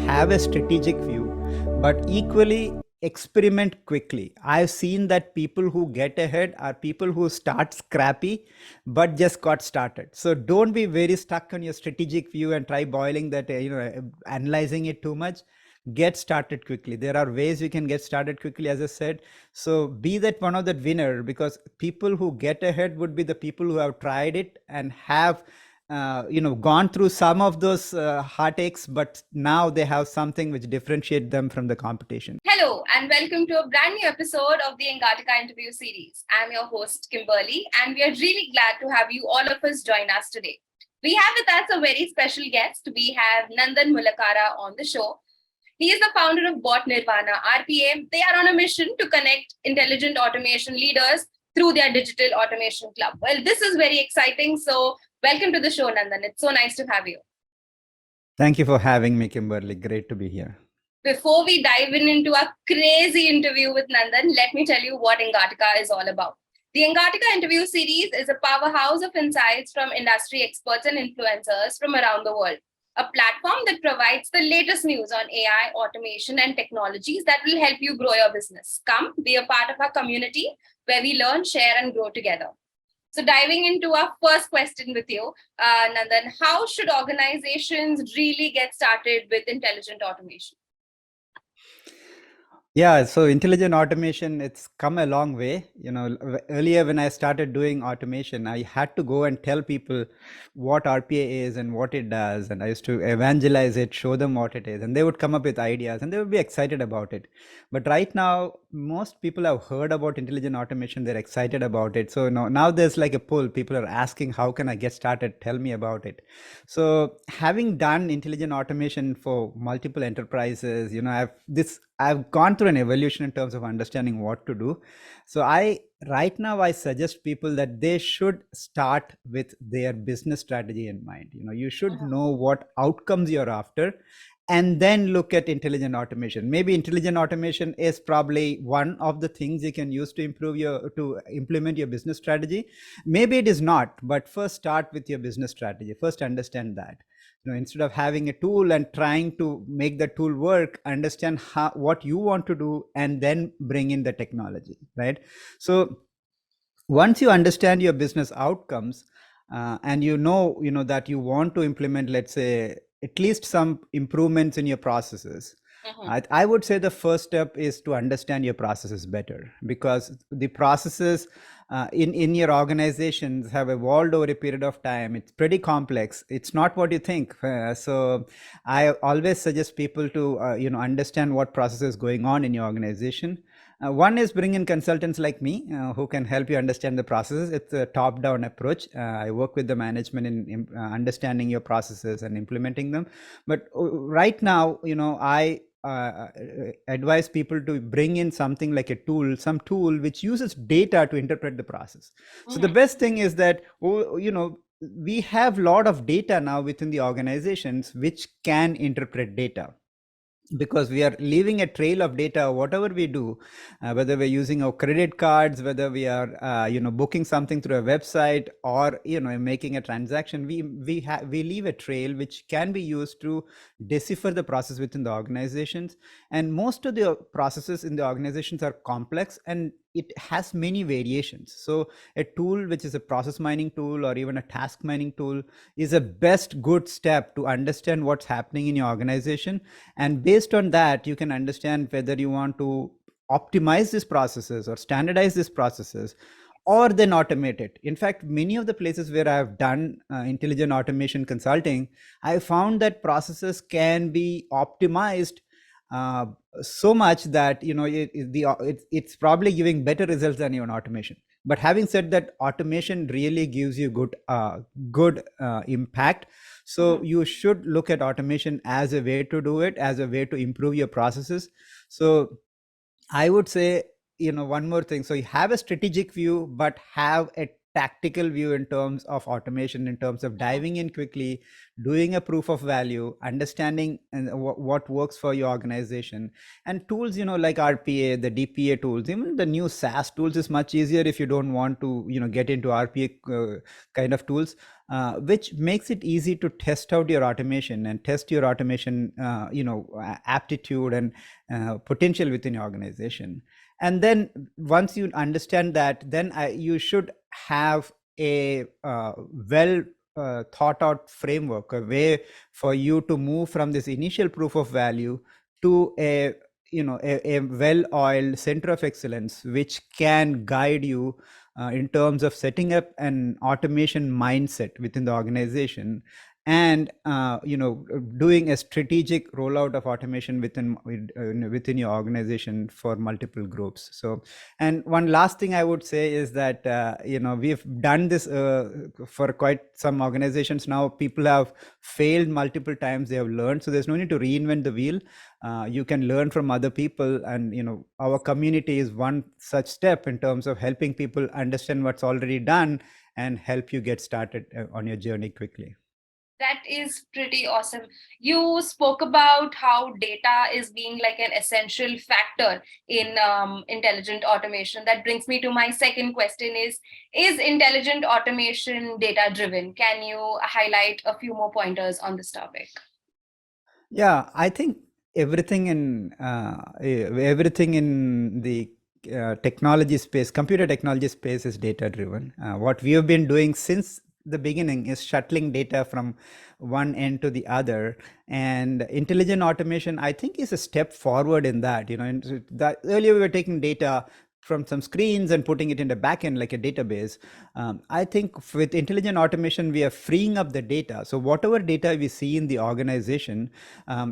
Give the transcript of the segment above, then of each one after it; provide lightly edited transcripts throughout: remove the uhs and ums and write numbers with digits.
have a strategic view, but equally experiment quickly. I've seen that people who get ahead are people who start scrappy but just got started. So don't be very stuck on your strategic view and try boiling that, analyzing it too much. Get started quickly. There are ways you can get started quickly, as I said. So be that one of that winner, because people who get ahead would be the people who have tried it and have gone through some of those heartaches, but now they have something which differentiate them from the competition. Hello, and welcome to a brand new episode of the Engatica interview series. I'm your host, Kimberly, and we are really glad to have you all of us join us today. We have with us a very special guest. We have Nandan Mullakara on the show. He is the founder of Bot Nirvana, RPA. They are on a mission to connect intelligent automation leaders through their digital automation club. Well, this is very exciting. So welcome to the show, Nandan. It's so nice to have you. Thank you for having me, Kimberly. Great to be here. Before we dive into a crazy interview with Nandan, let me tell you what Engatica is all about. The Engatica interview series is a powerhouse of insights from industry experts and influencers from around the world. A platform that provides the latest news on AI, automation, and technologies that will help you grow your business. Come be a part of our community where we learn, share, and grow together. So diving into our first question with you, Nandan, how should organizations really get started with intelligent automation? Yeah, so intelligent automation, it's come a long way. Earlier when I started doing automation, I had to go and tell people what RPA is and what it does. And I used to evangelize it, show them what it is, and they would come up with ideas and they would be excited about it. But right now, most people have heard about intelligent automation. They're excited about it. So now there's like a pull. People are asking, how can I get started? Tell me about it. So having done intelligent automation for multiple enterprises, I've gone through an evolution in terms of understanding what to do. So right now I suggest people that they should start with their business strategy in mind. You should know what outcomes you're after, and then look at intelligent automation. Maybe intelligent automation is probably one of the things you can use to implement your business strategy. Maybe it is not, but first start with your business strategy. First understand that. Instead of having a tool and trying to make the tool work, understand what you want to do and then bring in the technology, right? So once you understand your business outcomes, and that you want to implement, let's say, at least some improvements in your processes, I would say the first step is to understand your processes better, because the processes in your organizations have evolved over a period of time. It's pretty complex. It's not what you think. So I always suggest people to understand what process is going on in your organization. One is bring in consultants like me who can help you understand the processes. It's a top-down approach. I work with the management in understanding your processes and implementing them. But right now, I advise people to bring in something like some tool which uses data to interpret the process. So the best thing is that, we have a lot of data now within the organizations which can interpret data, because we are leaving a trail of data whatever we do, whether we're using our credit cards, whether we are booking something through a website, or making a transaction. We leave a trail which can be used to decipher the process within the organizations. And most of the processes in the organizations are complex and it has many variations. So a tool which is a process mining tool or even a task mining tool is a best good step to understand what's happening in your organization. And based on that, you can understand whether you want to optimize these processes or standardize these processes, or then automate it. In fact, many of the places where I've done intelligent automation consulting, I found that processes can be optimized so much that it's probably giving better results than even automation. But having said that, automation really gives you good impact. So you should look at automation as a way to do it, as a way to improve your processes. So I would say, one more thing. So you have a strategic view, but have a tactical view in terms of automation, in terms of diving in quickly, doing a proof of value, understanding what works for your organization. And tools, like RPA, the DPA tools, even the new SaaS tools is much easier if you don't want to, get into RPA kind of tools. which makes it easy to test out your automation and test your automation, aptitude and potential within your organization. And then once you understand that, then you should have a well thought out framework, a way for you to move from this initial proof of value to a well-oiled center of excellence, which can guide you in terms of setting up an automation mindset within the organization, and doing a strategic rollout of automation within your organization for multiple groups. So, and one last thing I would say is that we've done this for quite some organizations now. People have failed multiple times, they have learned, so there's no need to reinvent the wheel. You can learn from other people, and our community is one such step in terms of helping people understand what's already done and help you get started on your journey quickly. That is pretty awesome. You spoke about how data is being like an essential factor in intelligent automation. That brings me to my second question: is intelligent automation data driven? Can you highlight a few more pointers on this topic? Yeah, I think everything in the technology space, computer technology space, is data driven. What we have been doing since the beginning is shuttling data from one end to the other, and intelligent automation, I think, is a step forward in that. That earlier we were taking data from some screens and putting it in the backend like a database. I think with intelligent automation, we are freeing up the data. So whatever data we see in the organization,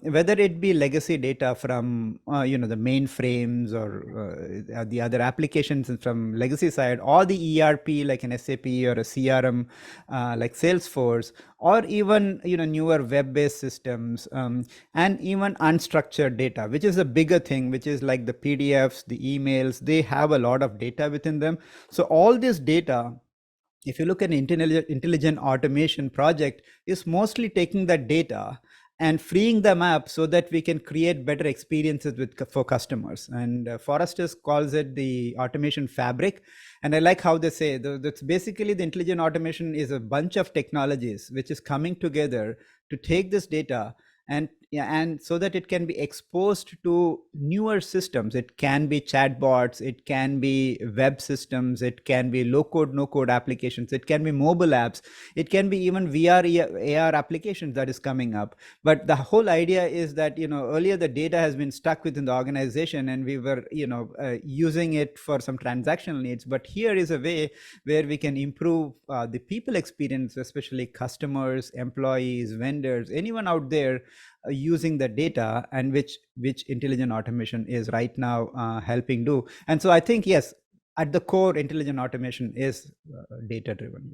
whether it be legacy data from the mainframes or the other applications from legacy side, or the ERP like an SAP or a CRM like Salesforce, or even newer web-based systems, and even unstructured data, which is a bigger thing, which is like the PDFs, the emails. They have a lot of data within them. So all this data, if you look at an intelligent automation project, is mostly taking that data and freeing them up so that we can create better experiences for customers. And Forrester calls it the automation fabric. And I like how they say that's basically the intelligent automation is a bunch of technologies which is coming together to take this data and so that it can be exposed to newer systems. It can be chatbots, it can be web systems, it can be low code, no code applications, it can be mobile apps, it can be even VR, AR applications that is coming up. But the whole idea is that earlier the data has been stuck within the organization and we were using it for some transactional needs. But here is a way where we can improve the people experience, especially customers, employees, vendors, anyone out there using the data, and which intelligent automation is right now helping do. And so I think, yes, at the core, intelligent automation is data driven.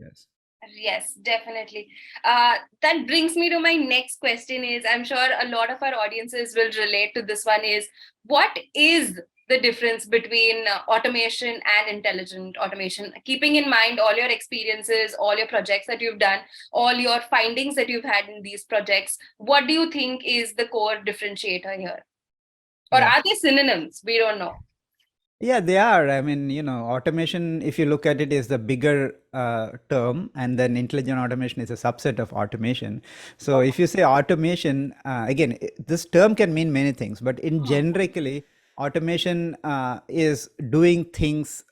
Yes, definitely. That brings me to my next question is, I'm sure a lot of our audiences will relate to this one, is what is the difference between automation and intelligent automation, keeping in mind all your experiences, all your projects that you've done, all your findings that you've had in these projects? What do you think is the core differentiator here? Or Yeah. are they synonyms? We don't know. Yeah, they are. I mean, automation, if you look at it, is the bigger term, and then intelligent automation is a subset of automation. So if you say automation, again, this term can mean many things, but in generically, automation is doing things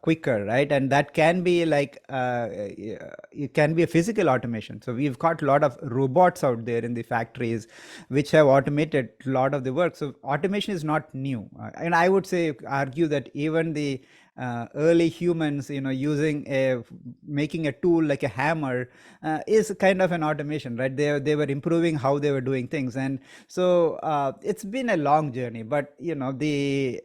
quicker, right? And that can be like it can be a physical automation. So we've got a lot of robots out there in the factories which have automated a lot of the work. So automation is not new, and I would say argue that even the early humans, making a tool like a hammer is kind of an automation, right? They were improving how they were doing things. And so it's been a long journey, but the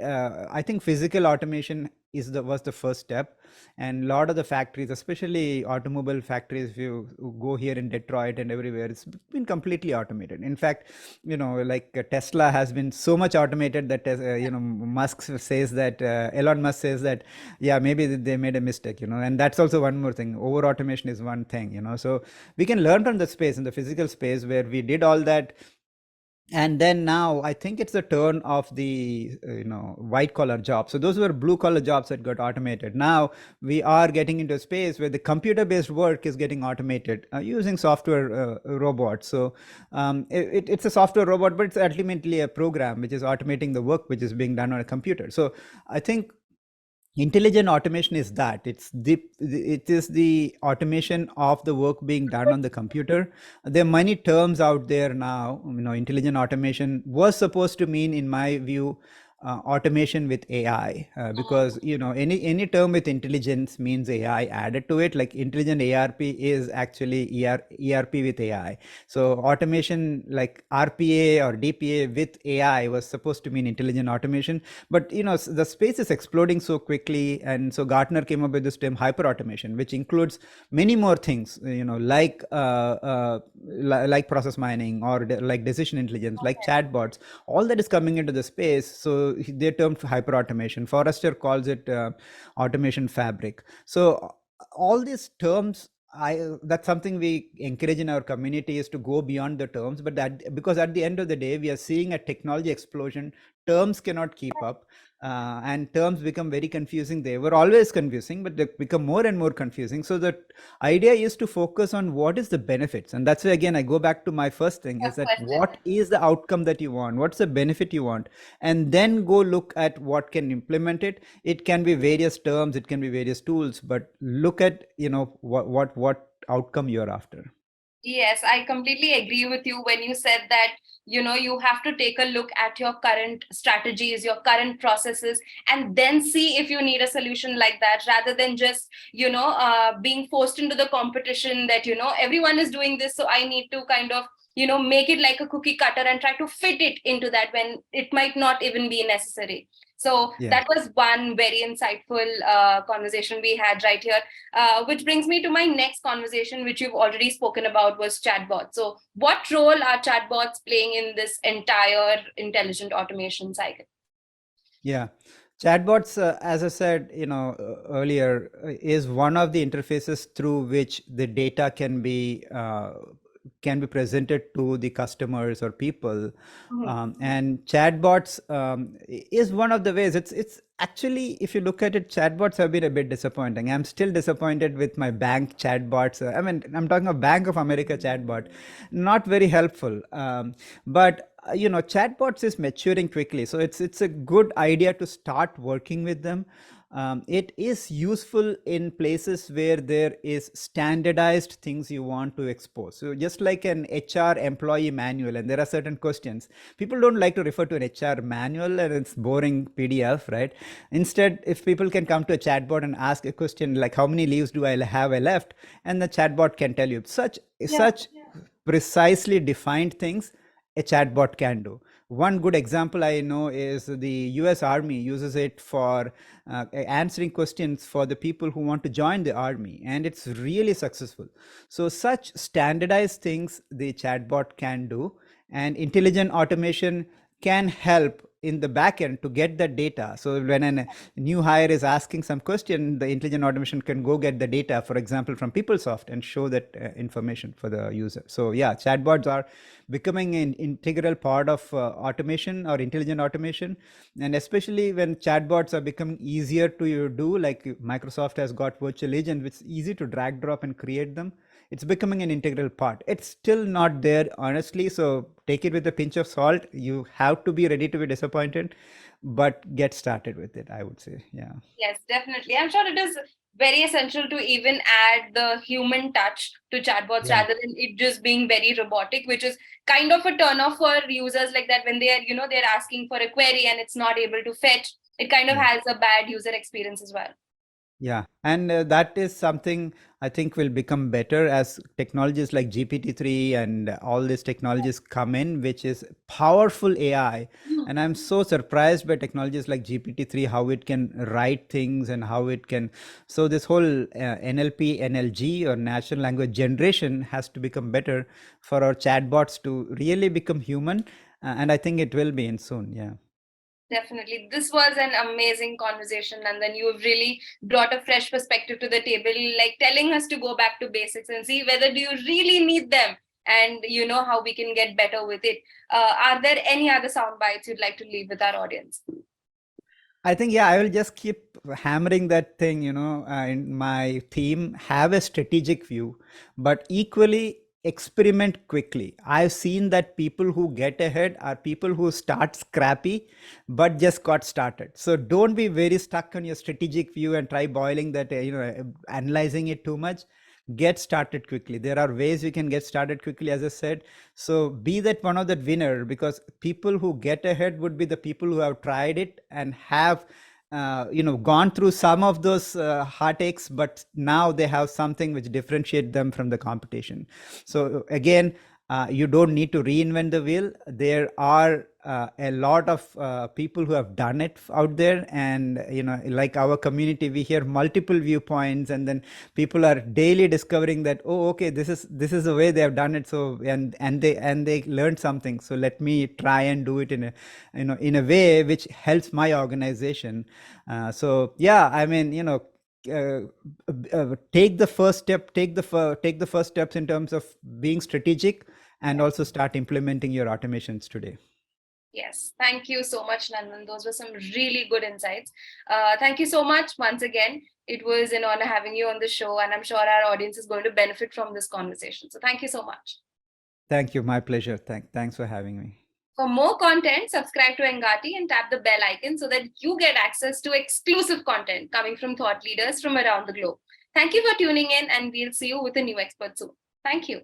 I think physical automation was the first step. And a lot of the factories, especially automobile factories, if you go here in Detroit and everywhere, it's been completely automated. In fact, like Tesla has been so much automated that Elon Musk says that, yeah, maybe they made a mistake. And that's also one more thing. Over automation is one thing. So we can learn from the space, in the physical space, where we did all that And then now I think it's the turn of the white collar jobs. So those were blue collar jobs that got automated. Now we are getting into a space where the computer based work is getting automated using software robots. So it's a software robot, but it's ultimately a program which is automating the work which is being done on a computer. So I think intelligent automation is that it is the automation of the work being done on the computer. There are many terms out there now. Intelligent automation was supposed to mean, in my view, automation with AI, because any term with intelligence means AI added to it. Like intelligent ARP is actually ERP with AI. So automation like RPA or DPA with AI was supposed to mean intelligent automation. But the space is exploding so quickly, and so Gartner came up with this term hyper automation, which includes many more things, like process mining, or like decision intelligence, like chatbots. All that is coming into the space. So they termed hyper automation. Forrester calls it automation fabric. So all these terms, that's something we encourage in our community, is to go beyond the terms. But that, because at the end of the day we are seeing a technology explosion, terms cannot keep up, and terms become very confusing. They were always confusing, but they become more and more confusing. So the idea is to focus on what is the benefits, and that's why again I go back to my first thing, is that Question. what is the outcome that you want, what's the benefit you want, and then go look at what can implement it. It can be various terms, it can be various tools, but look at what outcome you're after. Yes, I completely agree with you when you said that, you have to take a look at your current strategies, your current processes, and then see if you need a solution like that, rather than just, being forced into the competition that, everyone is doing this. So I need to kind of, make it like a cookie cutter and try to fit it into that when it might not even be necessary. So Yeah. that was one very insightful conversation we had right here. Which brings me to my next conversation, which you've already spoken about, was chatbots. So, what role are chatbots playing in this entire intelligent automation cycle? Yeah. Chatbots, as I said, earlier, is one of the interfaces through which the data can be presented to the customers or people. Mhm. And chatbots is one of the ways. It's actually, if you look at it, chatbots have been a bit disappointing. I'm still disappointed with my bank chatbots. I mean, I'm talking of Bank of America chatbot, not very helpful. But chatbots is maturing quickly, so it's a good idea to start working with them. It is useful in places where there is standardized things you want to expose. So just like an HR employee manual, and there are certain questions, people don't like to refer to an HR manual and it's boring PDF, right? Instead, if people can come to a chatbot and ask a question like, how many leaves do I have left, and the chatbot can tell you such precisely defined things a chatbot can do. One good example I know is the US Army uses it for answering questions for the people who want to join the army, and it's really successful. So, such standardized things the chatbot can do, and intelligent automation can help in the backend to get the data. So when a new hire is asking some question, the intelligent automation can go get the data, for example, from PeopleSoft, and show that information for the user. So yeah, chatbots are becoming an integral part of automation or intelligent automation, and especially when chatbots are becoming easier to do, like Microsoft has got virtual agents, which is easy to drag, drop, and create them. It's becoming an integral part. It's still not there, honestly, so take it with a pinch of salt. You have to be ready to be disappointed, but get started with it, I would say. Yeah. Yes, definitely. I'm sure it is very essential to even add the human touch to chatbots Yeah. rather than it just being very robotic, which is kind of a turn off for users like that when they are, they're asking for a query and it's not able to fetch. It kind of Yeah. has a bad user experience as well. Yeah, and that is something I think will become better as technologies like GPT-3 and all these technologies come in, which is powerful AI. And I'm so surprised by technologies like GPT-3, how it can write things and how it can. So this whole NLP, NLG, or natural language generation has to become better for our chatbots to really become human. And I think it will be in soon. Yeah. Definitely. This was an amazing conversation, and then you've really brought a fresh perspective to the table, like telling us to go back to basics and see whether do you really need them and you know how we can get better with it. Are there any other sound bites you'd like to leave with our audience? I think, yeah, I will just keep hammering that thing, in my theme, have a strategic view, but equally experiment quickly. I've seen that people who get ahead are people who start scrappy, but just got started. So don't be very stuck on your strategic view and try boiling that, analyzing it too much. Get started quickly. There are ways you can get started quickly, as I said. So be that one of that winner, because people who get ahead would be the people who have tried it and have gone through some of those heartaches, but now they have something which differentiate them from the competition. So again, you don't need to reinvent the wheel. There are a lot of people who have done it out there, and like our community, we hear multiple viewpoints, and then people are daily discovering that, oh, okay, this is the way they have done it. So and they learned something, so let me try and do it in a way which helps my organization. So yeah, I mean, uh, take the first step, take the first steps in terms of being strategic, and also start implementing your automations today. Yes, thank you so much, Nandan. Those were some really good insights. Thank you so much once again. It was an honor having you on the show, and I'm sure our audience is going to benefit from this conversation. So, thank you so much. Thank you, my pleasure. Thanks for having me. For more content, subscribe to Engati and tap the bell icon so that you get access to exclusive content coming from thought leaders from around the globe. Thank you for tuning in, and we'll see you with a new expert soon. Thank you.